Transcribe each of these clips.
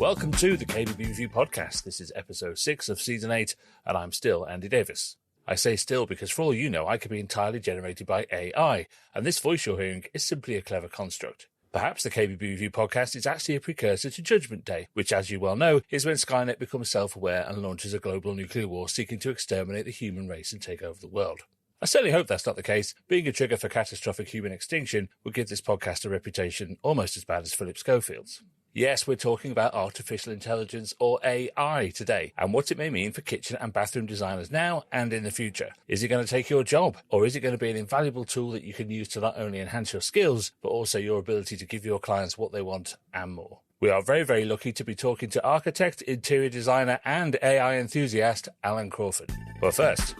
Welcome to the KBB Review podcast. This is episode 6 of season 8, and I'm still Andy Davies. I say still because for all you know, I could be entirely generated by AI, and this voice you're hearing is simply a clever construct. Perhaps the KBB Review podcast is actually a precursor to Judgment Day, which, as you well know, is when Skynet becomes self-aware and launches a global nuclear war seeking to exterminate the human race and take over the world. I certainly hope that's not the case. Being a trigger for catastrophic human extinction would give this podcast a reputation almost as bad as Philip Schofield's. Yes, we're talking about artificial intelligence, or AI, today, and what it may mean for kitchen and bathroom designers now and in the future. Is it going to take your job, or is it going to be an invaluable tool that you can use to not only enhance your skills, but also your ability to give your clients what they want and more? We are very, very lucky to be talking to architect, interior designer, and AI enthusiast, Alan Crawford. But first,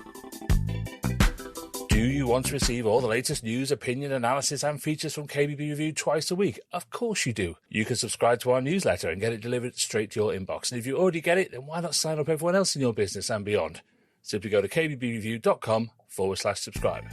do you want to receive all the latest news, opinion, analysis, and features from KBB Review twice a week? Of course you do. You can subscribe to our newsletter and get it delivered straight to your inbox. And if you already get it, then why not sign up everyone else in your business and beyond? Simply go to kbbreview.com/subscribe.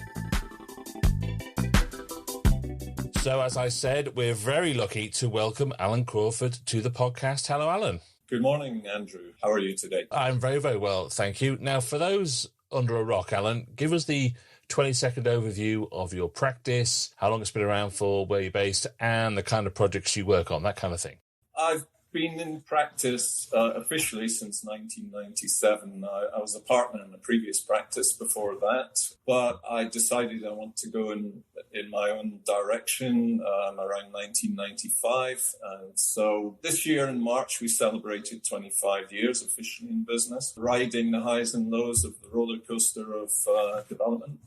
So, as I said, we're very lucky to welcome Alan Crawford to the podcast. Hello, Alan. Good morning, Andrew. How are you today? I'm very, very well, thank you. Now, for those under a rock, Alan, give us the 20-second overview of your practice, how long it's been around for, where you're based, and the kind of projects you work on, that kind of thing. I've been in practice officially since 1997. I was a partner in a previous practice before that, but I decided I want to go in my own direction around 1995. And so this year in March, we celebrated 25 years officially in business, riding the highs and lows of the roller coaster of development.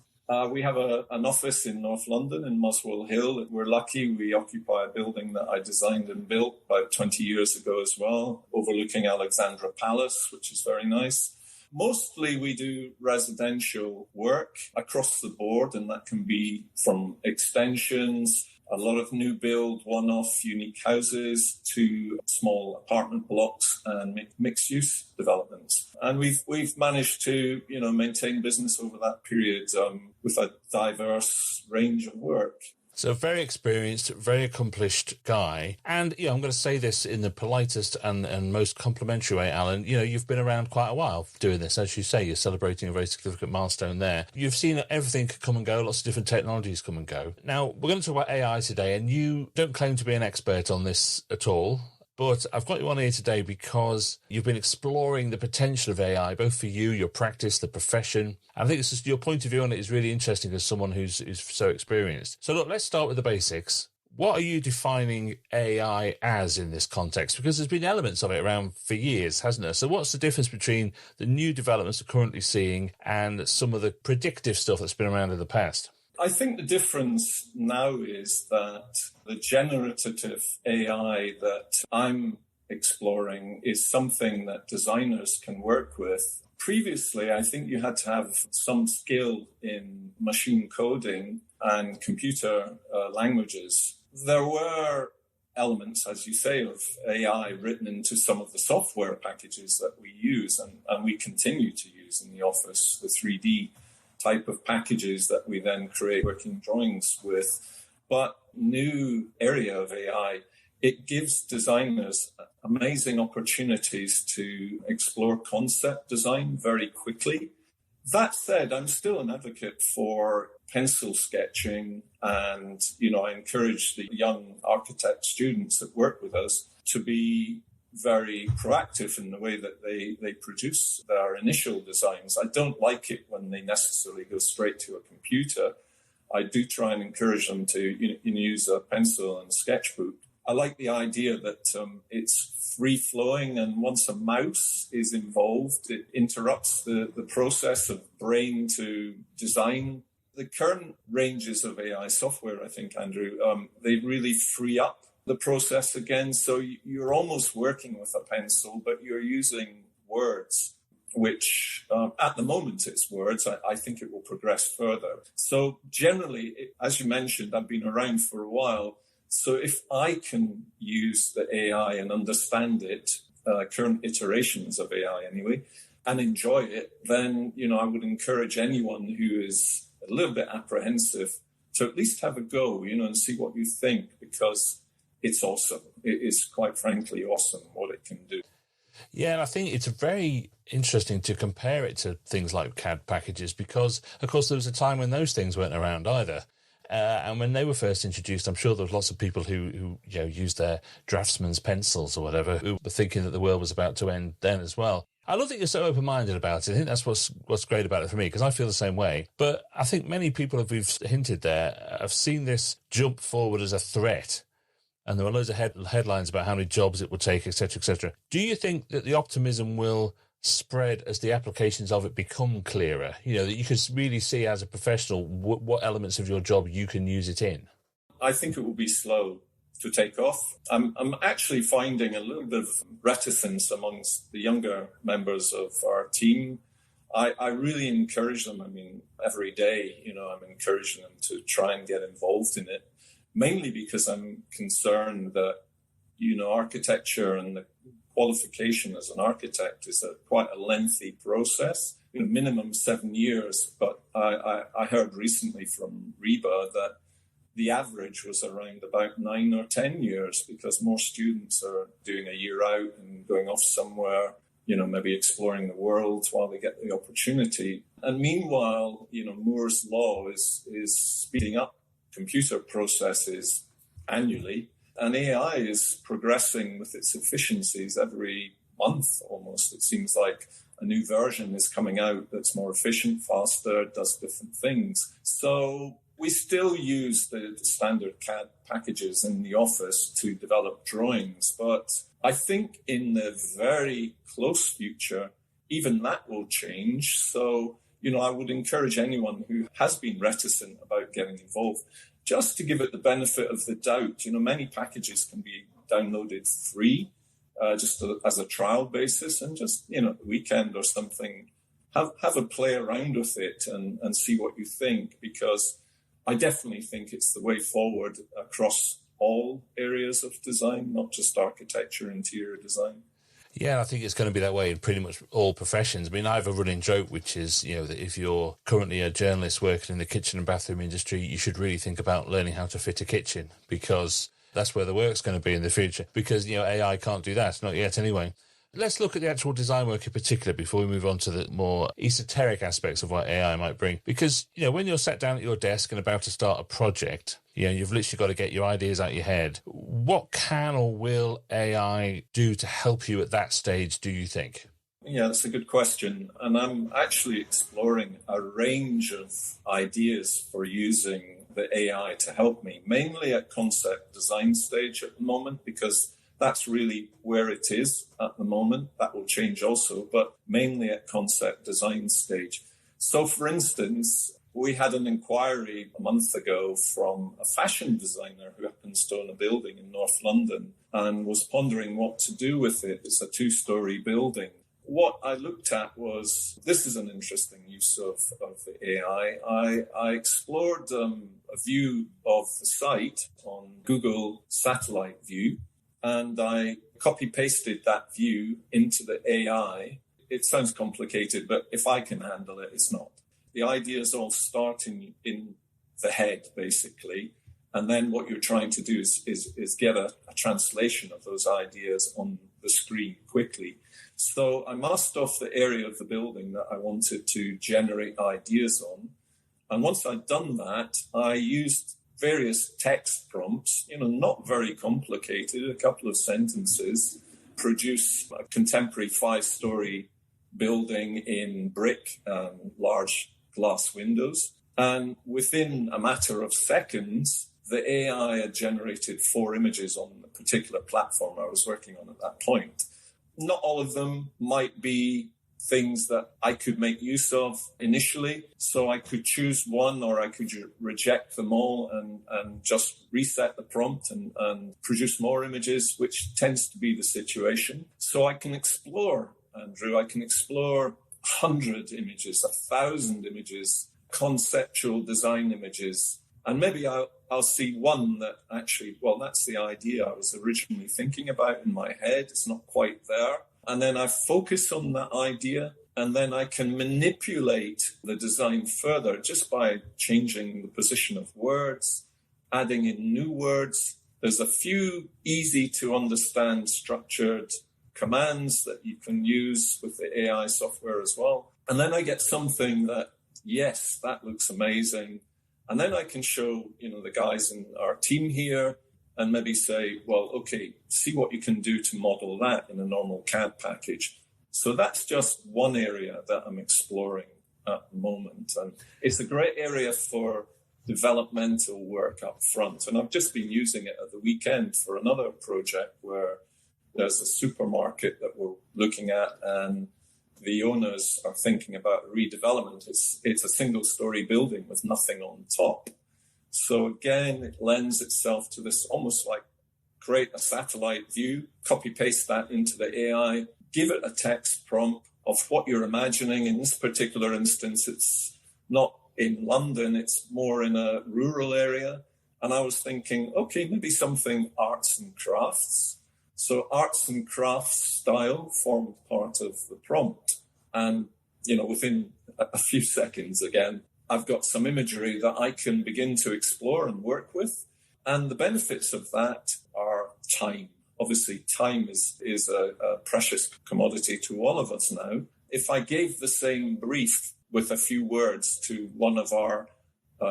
We have an office in North London in Muswell Hill. We're lucky we occupy a building that I designed and built about 20 years ago as well, overlooking Alexandra Palace, which is very nice. Mostly we do residential work across the board, and that can be from extensions, a lot of new build, one-off unique houses, to small apartment blocks and mixed-use developments. And we've managed to, maintain business over that period with a diverse range of work. So very experienced, very accomplished guy. And, I'm going to say this in the politest and most complimentary way, Alan. You've been around quite a while doing this. As you say, you're celebrating a very significant milestone there. You've seen everything come and go, lots of different technologies come and go. Now, we're going to talk about AI today, and you don't claim to be an expert on this at all. But I've got you on here today because you've been exploring the potential of AI, both for you, your practice, the profession. And I think it's just your point of view on it is really interesting as someone who's so experienced. So look, let's start with the basics. What are you defining AI as in this context? Because there's been elements of it around for years, hasn't there? So what's the difference between the new developments we're currently seeing and some of the predictive stuff that's been around in the past? I think the difference now is that the generative AI that I'm exploring is something that designers can work with. Previously, I think you had to have some skill in machine coding and computer languages. There were elements, as you say, of AI written into some of the software packages that we use and we continue to use in the office, the 3D type of packages that we then create working drawings with. But new area of AI, it gives designers amazing opportunities to explore concept design very quickly. That said, I'm still an advocate for pencil sketching, and I encourage the young architect students that work with us to be very proactive in the way that they produce their initial designs. I don't like it when they necessarily go straight to a computer. I do try and encourage them to use a pencil and sketchbook. I like the idea that it's free-flowing, and once a mouse is involved, it interrupts the process of brain to design. The current ranges of AI software, I think, Andrew, they really free up the process again. So you're almost working with a pencil, but you're using words, which at the moment it's words. I think it will progress further. So generally, as you mentioned, I've been around for a while. So if I can use the AI and understand it, current iterations of AI anyway, and enjoy it, then, I would encourage anyone who is a little bit apprehensive to at least have a go, and see what you think, because it's awesome. It is quite frankly awesome what it can do. Yeah, and I think it's very interesting to compare it to things like CAD packages because, of course, there was a time when those things weren't around either. And when they were first introduced, I'm sure there was lots of people who used their draftsman's pencils or whatever, who were thinking that the world was about to end then as well. I love that you're so open-minded about it. I think that's what's great about it for me, because I feel the same way. But I think many people, as we've hinted there, have seen this jump forward as a threat. And there were loads of headlines about how many jobs it will take, etc., etc. Do you think that the optimism will spread as the applications of it become clearer? That you can really see as a professional what elements of your job you can use it in? I think it will be slow to take off. I'm actually finding a little bit of reticence amongst the younger members of our team. I really encourage them. I mean, every day, I'm encouraging them to try and get involved in it, mainly because I'm concerned that, architecture and the qualification as an architect is quite a lengthy process, minimum 7 years. But I heard recently from REBA that the average was around about 9 or 10 years because more students are doing a year out and going off somewhere, maybe exploring the world while they get the opportunity. And meanwhile, Moore's Law is speeding up computer processes annually, and AI is progressing with its efficiencies every month almost. It seems like a new version is coming out that's more efficient, faster, does different things. So we still use the standard CAD packages in the office to develop drawings, but I think in the very close future, even that will change. So, I would encourage anyone who has been reticent about getting involved, just to give it the benefit of the doubt. Many packages can be downloaded free, just as a trial basis, and just, the weekend or something, have a play around with it and see what you think, because I definitely think it's the way forward across all areas of design, not just architecture, interior design. Yeah, I think it's going to be that way in pretty much all professions. I mean, I have a running joke, which is, that if you're currently a journalist working in the kitchen and bathroom industry, you should really think about learning how to fit a kitchen, because that's where the work's going to be in the future. Because, AI can't do that, not yet anyway. Let's look at the actual design work in particular before we move on to the more esoteric aspects of what AI might bring. Because, when you're sat down at your desk and about to start a project, you've literally got to get your ideas out your head. What can or will AI do to help you at that stage, do you think? Yeah, that's a good question. And I'm actually exploring a range of ideas for using the AI to help me, mainly at concept design stage at the moment, because that's really where it is at the moment. That will change also, but mainly at concept design stage. So, for instance, we had an inquiry a month ago from a fashion designer who happens to own a building in North London and was pondering what to do with it. It's a 2-story building. What I looked at was, this is an interesting use of the AI. I explored a view of the site on Google Satellite View, and I copy-pasted that view into the AI. It sounds complicated, but if I can handle it, it's not. The ideas all start in the head, basically, and then what you're trying to do is get a translation of those ideas on the screen quickly. So I masked off the area of the building that I wanted to generate ideas on, and once I'd done that, I used various text prompts, not very complicated, a couple of sentences, produce a contemporary 5-story building in brick and large glass windows. And within a matter of seconds, the AI had generated 4 images on the particular platform I was working on at that point. Not all of them might be things that I could make use of initially. So I could choose one, or I could reject them all and just reset the prompt and produce more images, which tends to be the situation. So I can explore, Andrew, 100 images, 1,000 images, conceptual design images. And maybe I'll see one that actually, that's the idea I was originally thinking about in my head. It's not quite there. And then I focus on that idea, and then I can manipulate the design further just by changing the position of words, adding in new words, There's a few easy to understand structured commands that you can use with the AI software as well. And then I get something that, yes, that looks amazing. And then I can show, the guys in our team here and maybe say, well, okay, see what you can do to model that in a normal CAD package. So that's just one area that I'm exploring at the moment. And it's a great area for developmental work up front. And I've just been using it at the weekend for another project where there's a supermarket that we're looking at and the owners are thinking about redevelopment. It's a single-story building with nothing on top. So again, it lends itself to this almost like create a satellite view, copy-paste that into the AI, give it a text prompt of what you're imagining. In this particular instance, it's not in London, it's more in a rural area. And I was thinking, okay, maybe something arts and crafts. So arts and crafts style formed part of the prompt. And, within a few seconds, again, I've got some imagery that I can begin to explore and work with. And the benefits of that are time. Obviously, time is a precious commodity to all of us now. If I gave the same brief with a few words to one of our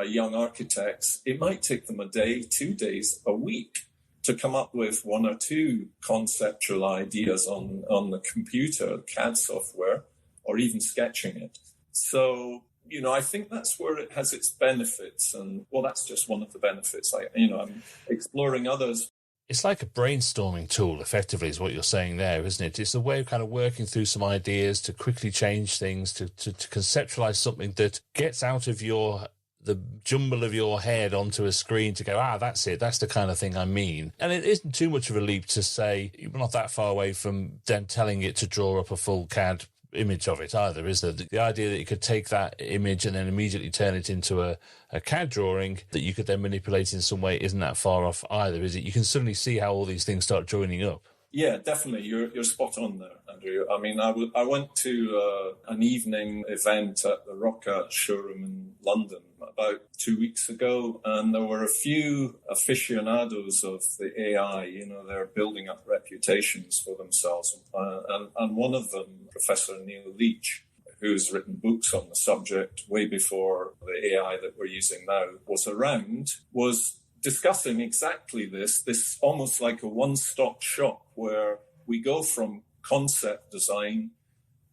young architects, it might take them a day, 2 days, a week to come up with one or two conceptual ideas on the computer, CAD software, or even sketching it. So, I think that's where it has its benefits. And, well, that's just one of the benefits. I'm exploring others. It's like a brainstorming tool, effectively, is what you're saying there, isn't it? It's a way of kind of working through some ideas to quickly change things, to conceptualize something that gets out of the jumble of your head onto a screen to go, that's it. That's the kind of thing I mean. And it isn't too much of a leap to say you're not that far away from them telling it to draw up a full CAD image of it either, is there? The idea that you could take that image and then immediately turn it into a CAD drawing that you could then manipulate in some way isn't that far off either, is it? You can suddenly see how all these things start joining up. Yeah, definitely. You're spot on there, Andrew. I mean, I went to an evening event at the Rocca showroom in London about 2 weeks ago, and there were a few aficionados of the AI. They're building up reputations for themselves. And one of them, Professor Neil Leach, who's written books on the subject way before the AI that we're using now was around, was discussing exactly this almost like a one-stop shop where we go from concept design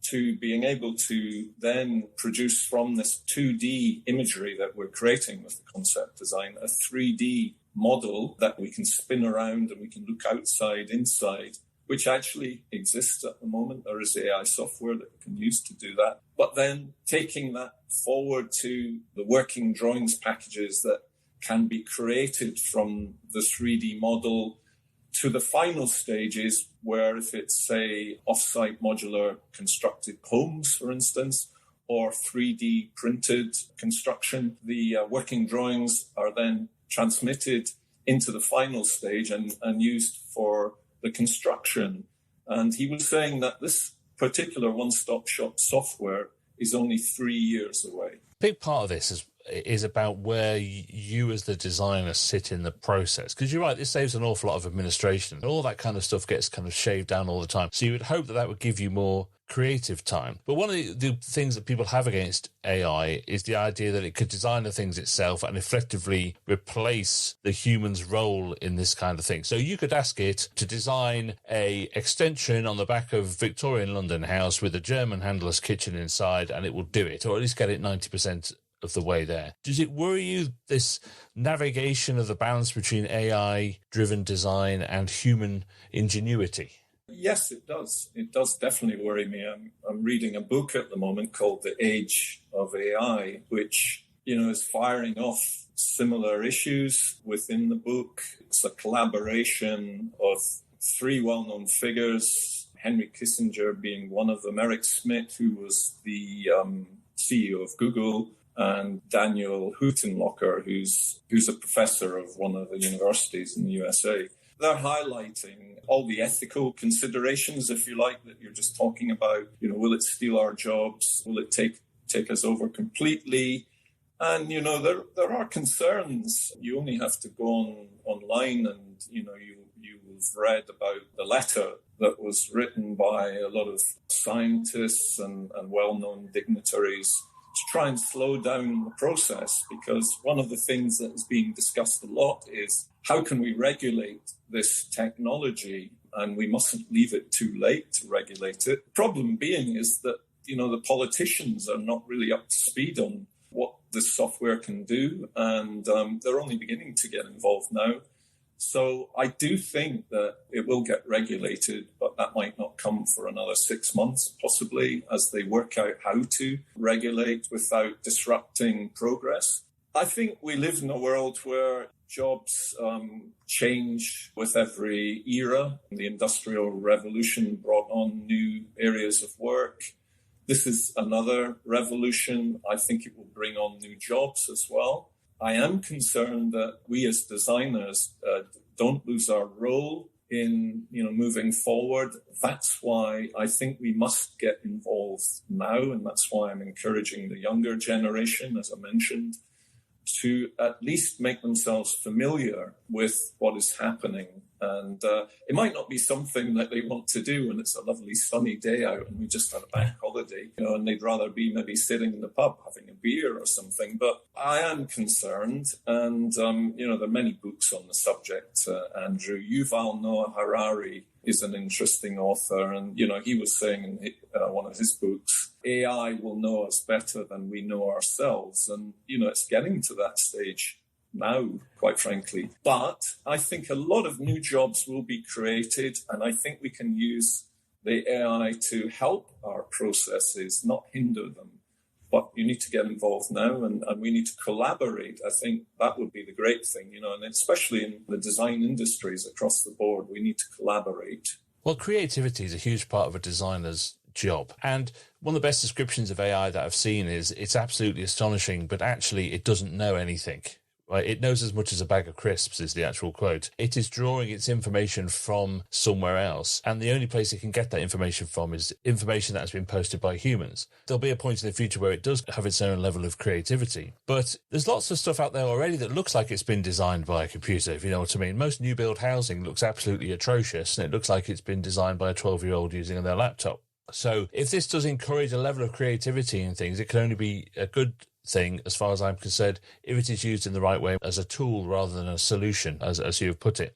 to being able to then produce from this 2D imagery that we're creating with the concept design, a 3D model that we can spin around and we can look outside, inside, which actually exists at the moment. There is AI software that we can use to do that. But then taking that forward to the working drawings packages that can be created from the 3D model to the final stages where if it's, say, off-site modular constructed homes, for instance, or 3D printed construction, the working drawings are then transmitted into the final stage and used for the construction. And he was saying that this particular one-stop shop software is only 3 years away. A big part of this is about where you as the designer sit in the process. Because you're right, this saves an awful lot of administration. All that kind of stuff gets kind of shaved down all the time. So you would hope that would give you more creative time. But one of the things that people have against AI is the idea that it could design the things itself and effectively replace the human's role in this kind of thing. So you could ask it to design a extension on the back of Victorian London house with a German handless kitchen inside, and it will do it, or at least get it 90% of the way there. Does it worry you, this navigation of the balance between AI-driven design and human ingenuity? Yes, it does. It does definitely worry me. I'm reading a book at the moment called The Age of AI, which, is firing off similar issues within the book. It's a collaboration of three well-known figures, Henry Kissinger being one of them, Eric Schmidt, who was the CEO of Google, and Daniel Huttenlocher, who's a professor of one of the universities in the USA. They're highlighting all the ethical considerations, if you like, that you're just talking about. Will it steal our jobs? Will it take us over completely? And, there are concerns. You only have to go online and you've read about the letter that was written by a lot of scientists and well-known dignitaries to try and slow down the process, because one of the things that is being discussed a lot is how can we regulate this technology, and we mustn't leave it too late to regulate it. The problem being is that, the politicians are not really up to speed on what this software can do, and they're only beginning to get involved now. So I do think that it will get regulated, but that might not come for another 6 months, possibly, as they work out how to regulate without disrupting progress. I think we live in a world where jobs change with every era. The Industrial Revolution brought on new areas of work. This is another revolution. I think it will bring on new jobs as well. I am concerned that we as designers don't lose our role in moving forward. That's why I think we must get involved now, and that's why I'm encouraging the younger generation, as I mentioned, to at least make themselves familiar with what is happening. And it might not be something that they want to do when it's a lovely sunny day out and we just had a bank holiday, and they'd rather be maybe sitting in the pub having a beer or something. But I am concerned, and there are many books on the subject. Andrew, Yuval Noah Harari is an interesting author, and he was saying in one of his books, AI will know us better than we know ourselves, and it's getting to that stage now, quite frankly. But I think a lot of new jobs will be created, and I think we can use the AI to help our processes, not hinder them. But you need to get involved now, and we need to collaborate. I think that would be the great thing, and especially in the design industries across the board, we need to collaborate. Well, creativity is a huge part of a designer's job. And one of the best descriptions of AI that I've seen is it's absolutely astonishing, but actually it doesn't know anything. Right? It knows as much as a bag of crisps is the actual quote. It is drawing its information from somewhere else, and the only place it can get that information from is information that has been posted by humans. There'll be a point in the future where it does have its own level of creativity, but there's lots of stuff out there already that looks like it's been designed by a computer, if you know what I mean. Most new build housing looks absolutely atrocious, and it looks like it's been designed by a 12-year-old using their laptop. So if this does encourage a level of creativity in things, it can only be a good thing, as far as I'm concerned, if it is used in the right way as a tool rather than a solution, as you've put it.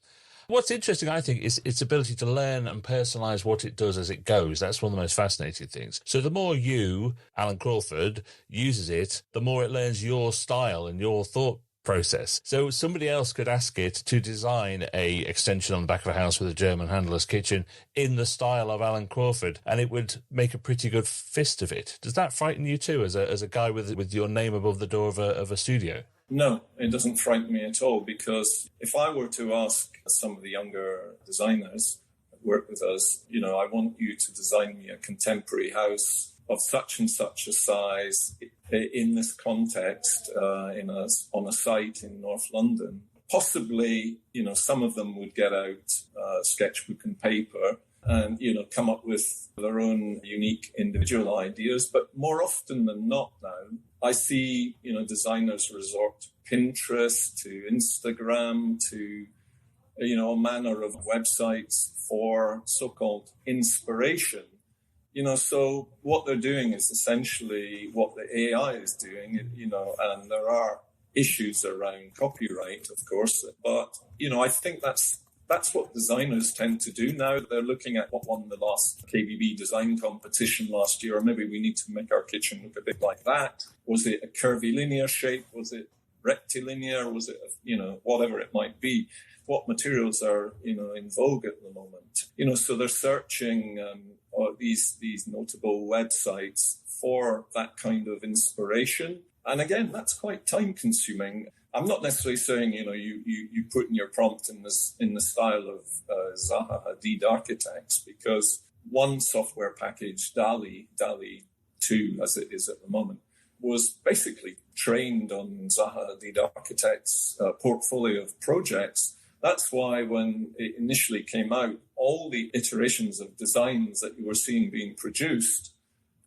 What's interesting, I think, is its ability to learn and personalise what it does as it goes. That's one of the most fascinating things. So the more you, Alan Crawford, uses it, the more it learns your style and your thought process. So somebody else could ask it to design a extension on the back of a house with a German handler's kitchen in the style of Alan Crawford, and it would make a pretty good fist of it. Does that frighten you too, as a guy with your name above the door of a studio? No, it doesn't frighten me at all, because if I were to ask some of the younger designers that work with us, I want you to design me a contemporary house of such and such a size in this context, on a site in North London. Possibly, some of them would get out sketchbook and paper and, come up with their own unique individual ideas. But more often than not now, I see, designers resort to Pinterest, to Instagram, to, a manner of websites for so-called inspiration. So what they're doing is essentially what the AI is doing, and there are issues around copyright, of course. But, I think that's what designers tend to do now. They're looking at what won the last KBB design competition last year, or maybe we need to make our kitchen look a bit like that. Was it a curvilinear shape? Was it rectilinear? Was it, whatever it might be? What materials are, in vogue at the moment? So they're searching these notable websites for that kind of inspiration. And again, that's quite time consuming. I'm not necessarily saying, you put in your prompt in the style of Zaha Hadid architects, because one software package, DALL-E 2, as it is at the moment, was basically trained on Zaha Hadid architects' portfolio of projects. That's why when it initially came out, all the iterations of designs that you were seeing being produced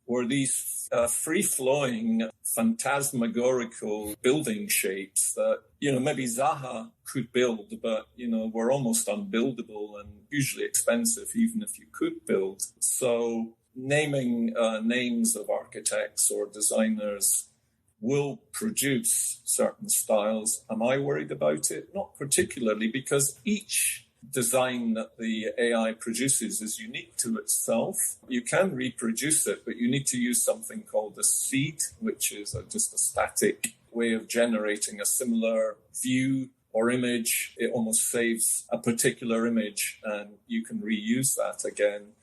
were these free-flowing, phantasmagorical building shapes that, maybe Zaha could build, but, were almost unbuildable and usually expensive, even if you could build. So naming names of architects or designers will produce certain styles. Am I worried about it? Not particularly, because each design that the AI produces is unique to itself. You can reproduce it, but you need to use something called a seed, which is just a static way of generating a similar view or image. It almost saves a particular image and you can reuse that again.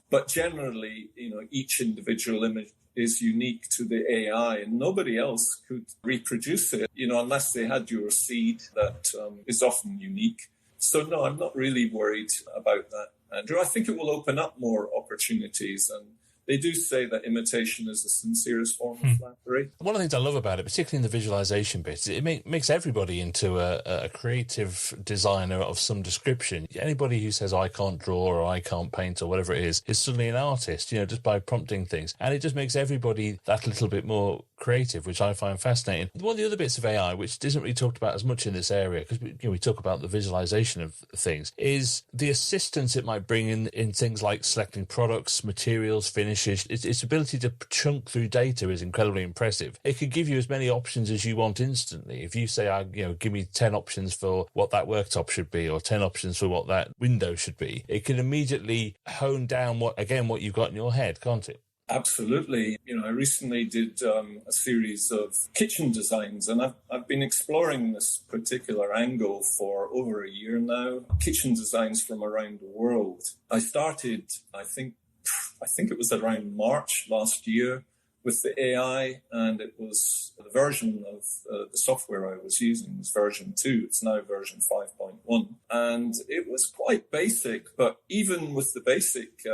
But generally, each individual image is unique to the AI and nobody else could reproduce it, unless they had your seed that is often unique. So no, I'm not really worried about that, Andrew. I think it will open up more opportunities, and they do say that imitation is the sincerest form of flattery. One of the things I love about it, particularly in the visualization bit, it makes everybody into a creative designer of some description. Anybody who says, I can't draw or I can't paint or whatever it is suddenly an artist, just by prompting things. And it just makes everybody that little bit more creative, which I find fascinating. One of the other bits of AI, which isn't really talked about as much in this area, because we talk about the visualization of things, is the assistance it might bring in things like selecting products, materials, finishes. Its ability to chunk through data is incredibly impressive. It could give you as many options as you want instantly. If you say, give me 10 options for what that worktop should be, or 10 options for what that window should be, it can immediately hone down what you've got in your head, can't it? Absolutely. I recently did a series of kitchen designs, and I've been exploring this particular angle for over a year now. Kitchen designs from around the world. I started, I think it was around March last year with the AI, and it was the version of the software I was using was version 2. It's now version 5.1. And it was quite basic, but even with the basic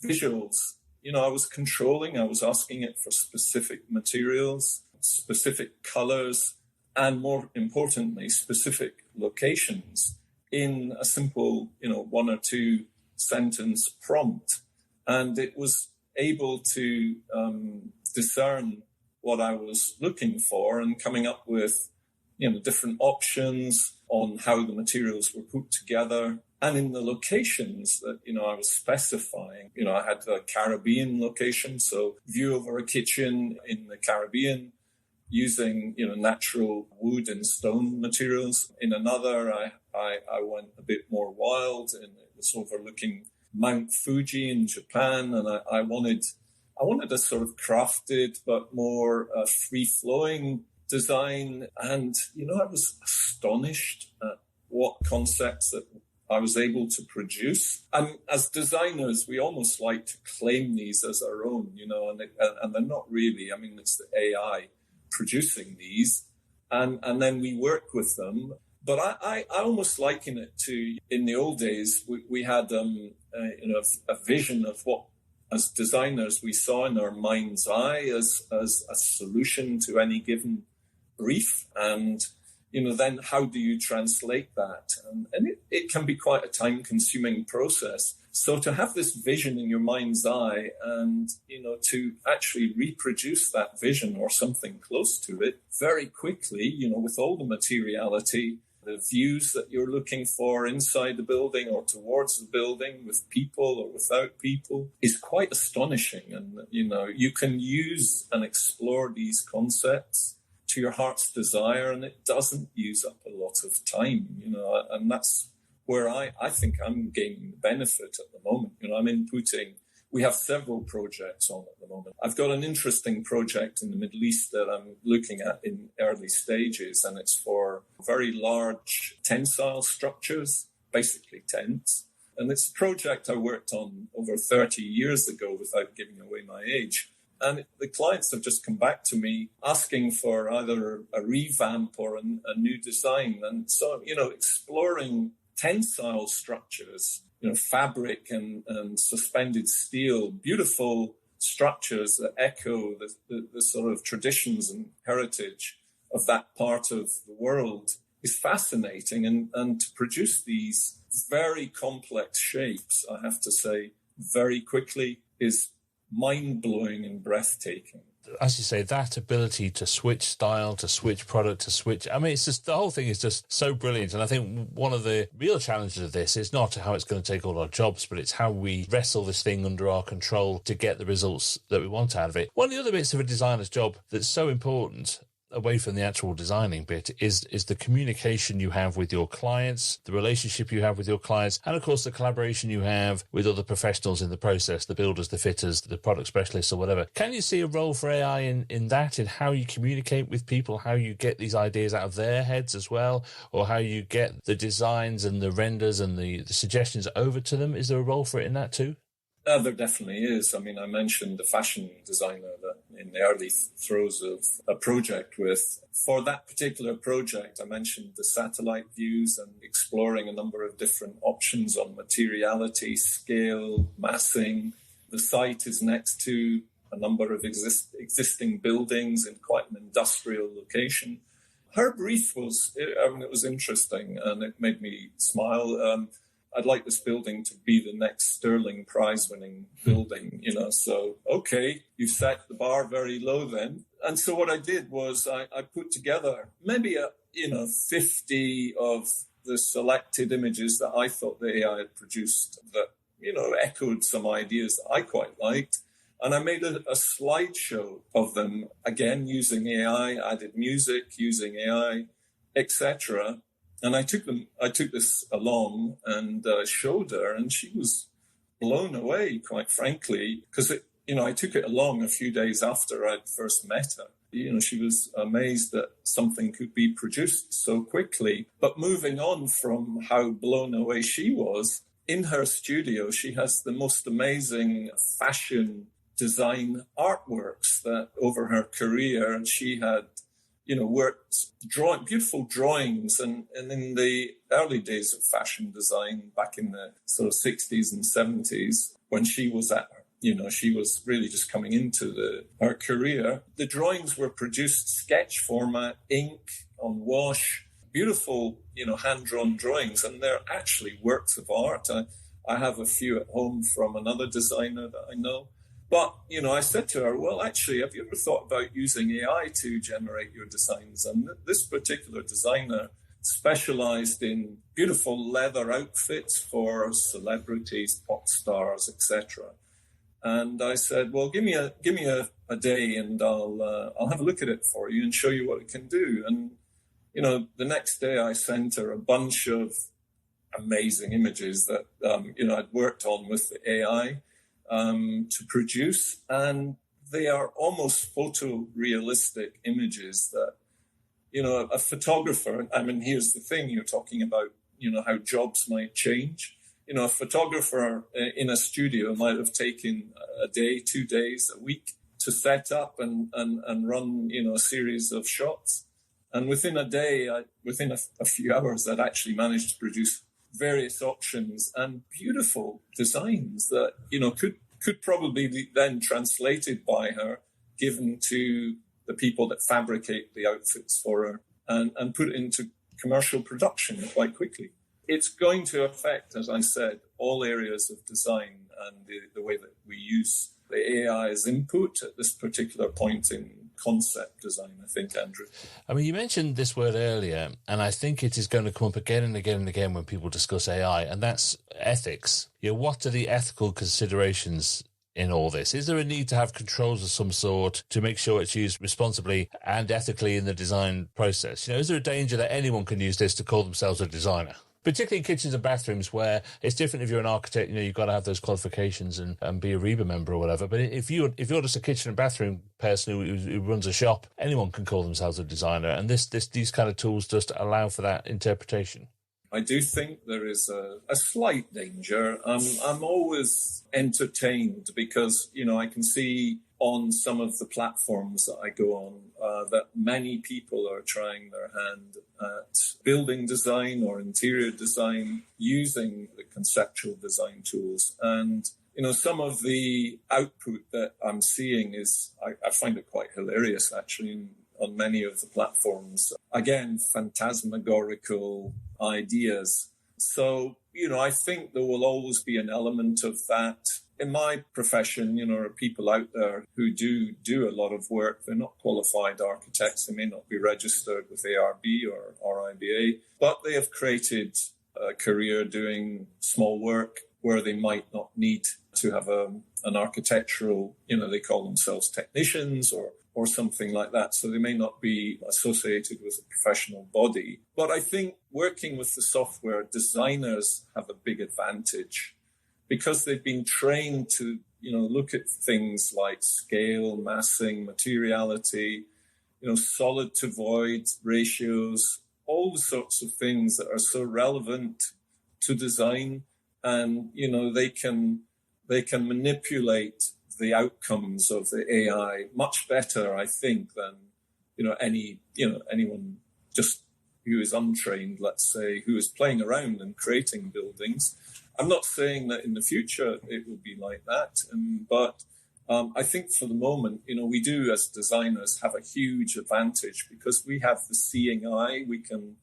visuals, I was asking it for specific materials, specific colors, and more importantly, specific locations in a simple, 1 or 2 sentence prompt. And it was able to discern what I was looking for and coming up with, different options on how the materials were put together. And in the locations that, I was specifying, I had a Caribbean location, so view over a kitchen in the Caribbean using, natural wood and stone materials. In another, I went a bit more wild and it was overlooking Mount Fuji in Japan, and I wanted a sort of crafted but more free-flowing design. And, I was astonished at what concepts that I was able to produce. And as designers, we almost like to claim these as our own, and they're not really. I mean, it's the AI producing these, and then we work with them. But I almost liken it to, in the old days, we had a vision of what, as designers, we saw in our mind's eye as a solution to any given brief. And, then how do you translate that? And it can be quite a time-consuming process. So to have this vision in your mind's eye and, to actually reproduce that vision or something close to it very quickly, with all the materiality, the views that you're looking for inside the building or towards the building with people or without people is quite astonishing. And, you can use and explore these concepts to your heart's desire, and it doesn't use up a lot of time, and that's where I think I'm gaining the benefit at the moment. I'm inputting. We have several projects on at the moment. I've got an interesting project in the Middle East that I'm looking at in early stages, and it's for very large tensile structures, basically tents. And it's a project I worked on over 30 years ago without giving away my age. And the clients have just come back to me asking for either a revamp or a new design. And so, exploring tensile structures, fabric and suspended steel, beautiful structures that echo the sort of traditions and heritage of that part of the world is fascinating. And to produce these very complex shapes, I have to say, very quickly is mind-blowing and breathtaking. As you say, that ability to switch style, to switch product, to switch... I mean, it's just, the whole thing is just so brilliant. And I think one of the real challenges of this is not how it's going to take all our jobs, but it's how we wrestle this thing under our control to get the results that we want out of it. One of the other bits of a designer's job that's so important, away from the actual designing bit, is the communication you have with your clients, the relationship you have with your clients, and of course the collaboration you have with other professionals in the process, the builders, the fitters, the product specialists or whatever. Can you see a role for AI in that, in how you communicate with people, how you get these ideas out of their heads as well, or how you get the designs and the renders and the suggestions over to them? Is there a role for it in that too? There definitely is. I mean, I mentioned the fashion designer that in the early throes of a project with. For that particular project, I mentioned the satellite views and exploring a number of different options on materiality, scale, massing. The site is next to a number of existing buildings in quite an industrial location. Her brief was, it was interesting and it made me smile. I'd like this building to be the next Sterling Prize-winning building, So, okay, you set the bar very low then. And so what I did was I put together maybe 50 of the selected images that I thought the AI had produced that, echoed some ideas that I quite liked. And I made a slideshow of them, again, using AI, added music, using AI, etc. And I took this along and showed her, and she was blown away, quite frankly, because I took it along a few days after I'd first met her. She was amazed that something could be produced so quickly. But moving on from how blown away she was, in her studio, she has the most amazing fashion design artworks that over her career, and she had worked, beautiful drawings. And in the early days of fashion design, back in the sort of 60s and 70s, when she was she was really just coming into her career, the drawings were produced sketch format, ink on wash, beautiful, hand-drawn drawings, and they're actually works of art. I have a few at home from another designer that I know. But, I said to her, well, actually, have you ever thought about using AI to generate your designs? And this particular designer specialized in beautiful leather outfits for celebrities, pop stars, etc. And I said, well, give me a day and I'll have a look at it for you and show you what it can do. And, the next day I sent her a bunch of amazing images that, I'd worked on with the AI. To produce, and they are almost photorealistic images that, a photographer, here's the thing, you're talking about, how jobs might change. A photographer in a studio might have taken a day, 2 days, a week to set up and run, a series of shots. And within a day, within a few hours, I'd actually managed to produce various options and beautiful designs that, could probably be then translated by her, given to the people that fabricate the outfits for her and put it into commercial production quite quickly. It's going to affect, as I said, all areas of design and the way that we use the AI's input at this particular point in concept design, I think, Andrew. You mentioned this word earlier, and I think it is going to come up again and again and again when people discuss AI, and that's ethics. What are the ethical considerations in all this? Is there a need to have controls of some sort to make sure it's used responsibly and ethically in the design process? Is there a danger that anyone can use this to call themselves a designer? Particularly in kitchens and bathrooms, where it's different if you're an architect, you've got to have those qualifications and be a REBA member or whatever. But if you're just a kitchen and bathroom person who runs a shop, anyone can call themselves a designer. And these kind of tools just allow for that interpretation. I do think there is a slight danger. I'm always entertained because, I can see on some of the platforms that I go on that many people are trying their hand at building design or interior design using the conceptual design tools. And, some of the output that I'm seeing is, I find it quite hilarious, actually, on many of the platforms. Again, phantasmagorical ideas. So, I think there will always be an element of that in my profession, are people out there who do a lot of work. They're not qualified architects. They may not be registered with ARB or RIBA, but they have created a career doing small work where they might not need to have an architectural, they call themselves technicians or something like that. So they may not be associated with a professional body. But I think working with the software, designers have a big advantage because they've been trained to, look at things like scale, massing, materiality, solid to void ratios, all the sorts of things that are so relevant to design. And, they can manipulate the outcomes of the AI much better, I think, than, anyone just who is untrained, let's say, who is playing around and creating buildings. I'm not saying that in the future it will be like that, but I think for the moment, we do as designers have a huge advantage because we have the seeing eye. We can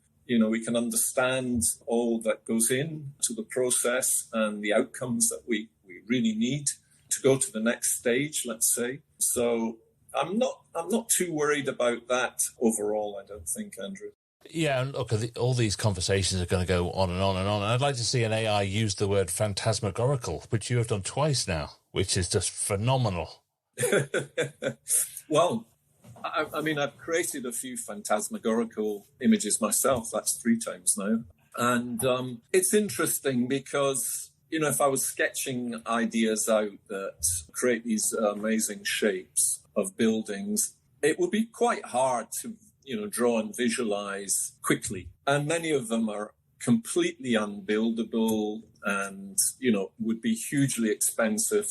understand all that goes into the process and the outcomes that we really need to go to the next stage, let's say. So I'm not too worried about that overall, I don't think, Andrew. Yeah, and look, all these conversations are going to go on and on and on. And I'd like to see an AI use the word phantasmagorical, which you have done twice now, which is just phenomenal. Well, I mean, I've created a few phantasmagorical images myself. That's 3 times now. And it's interesting because, if I was sketching ideas out that create these amazing shapes of buildings, it would be quite hard to, draw and visualize quickly. And many of them are completely unbuildable and, would be hugely expensive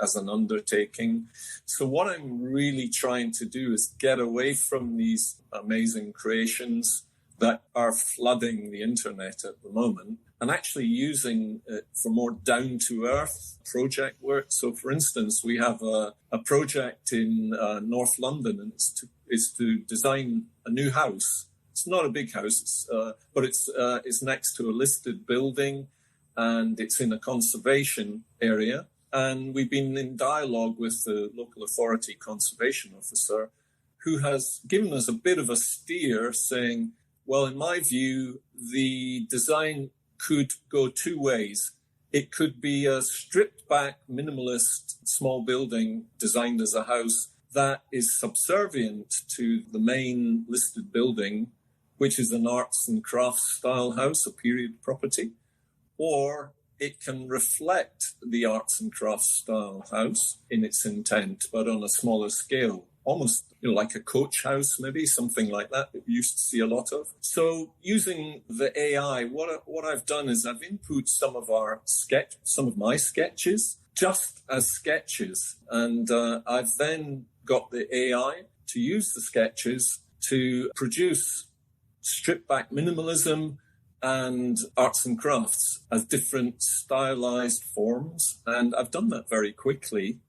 as an undertaking. So what I'm really trying to do is get away from these amazing creations that are flooding the internet at the moment and actually using it for more down-to-earth project work. So, for instance, we have a project in North London, and it's to design a new house. It's not a big house, but it's next to a listed building, and it's in a conservation area. And we've been in dialogue with the local authority conservation officer, who has given us a bit of a steer, saying, well, in my view, the design could go 2 ways. It could be a stripped-back, minimalist, small building designed as a house that is subservient to the main listed building, which is an arts and crafts style house, a period property, or it can reflect the arts and crafts style house in its intent, but on a smaller scale, almost like a coach house, maybe something like that we used to see a lot of. So using the AI, what I've done is I've input some of my sketches just as sketches, and I've then got the AI to use the sketches to produce stripped back minimalism and arts and crafts as different stylized forms. And I've done that very quickly.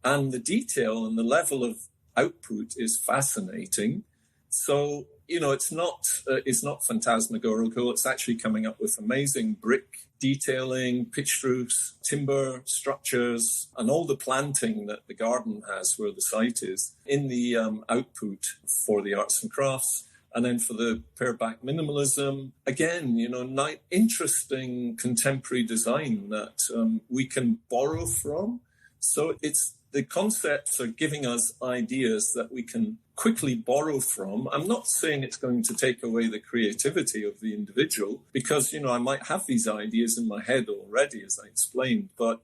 And the detail and the level of output is fascinating. So, it's not phantasmagorical. It's actually coming up with amazing brick detailing, pitched roofs, timber structures, and all the planting that the garden has where the site is in the output for the arts and crafts. And then for the pareback minimalism, again, interesting contemporary design that we can borrow from. So the concepts are giving us ideas that we can quickly borrow from. I'm not saying it's going to take away the creativity of the individual because, I might have these ideas in my head already, as I explained, but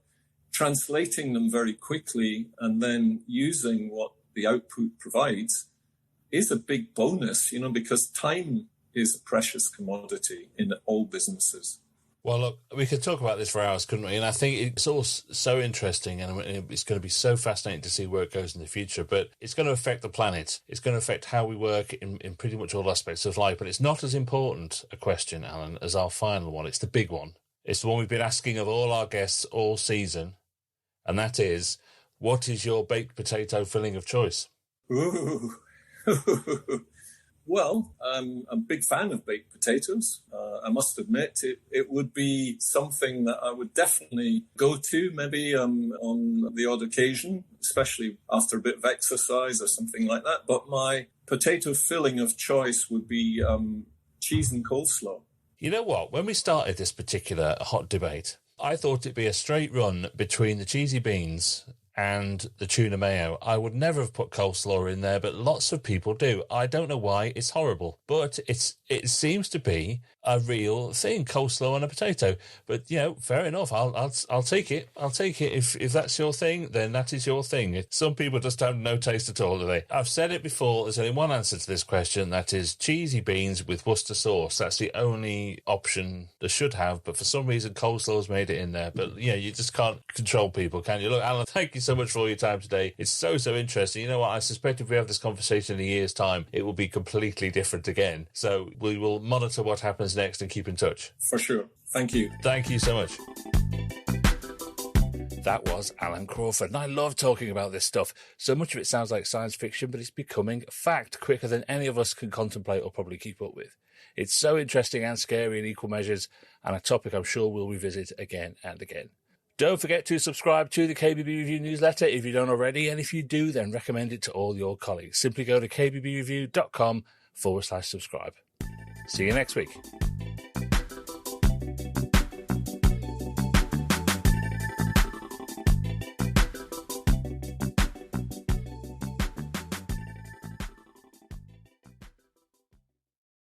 translating them very quickly and then using what the output provides is a big bonus, because time is a precious commodity in all businesses. Well, look, we could talk about this for hours, couldn't we? And I think it's all so interesting, and it's going to be so fascinating to see where it goes in the future. But it's going to affect the planet. It's going to affect how we work in pretty much all aspects of life. But it's not as important a question, Alan, as our final one. It's the big one. It's the one we've been asking of all our guests all season. And that is, what is your baked potato filling of choice? Ooh. Well, I'm a big fan of baked potatoes. I must admit, it would be something that I would definitely go to, maybe on the odd occasion, especially after a bit of exercise or something like that. But my potato filling of choice would be cheese and coleslaw. You know what? When we started this particular hot debate, I thought it'd be a straight run between the cheesy beans and the tuna mayo. I would never have put coleslaw in there, but lots of people do. I don't know why. It's horrible, but it seems to be a real thing, coleslaw on a potato. But fair enough. I'll take it. I'll take it. If that's your thing, then that is your thing. Some people just have no taste at all, do they? I've said it before. There's only one answer to this question. That is cheesy beans with Worcester sauce. That's the only option they should have. But for some reason, coleslaw's made it in there. But you just can't control people, can you? Look, Alan, thank you so much for all your time today. It's so interesting. You know what? I suspect if we have this conversation in a year's time, it will be completely different again. So we will monitor what happens next and keep in touch. For sure. Thank you. Thank you so much. That was Alan Crawford, and I love talking about this stuff. So much of it sounds like science fiction, but it's becoming fact quicker than any of us can contemplate or probably keep up with. It's so interesting and scary in equal measures, and a topic I'm sure we'll revisit again and again. Don't forget to subscribe to the KBB Review newsletter if you don't already, and if you do, then recommend it to all your colleagues. Simply go to kbbreview.com/subscribe. See you next week.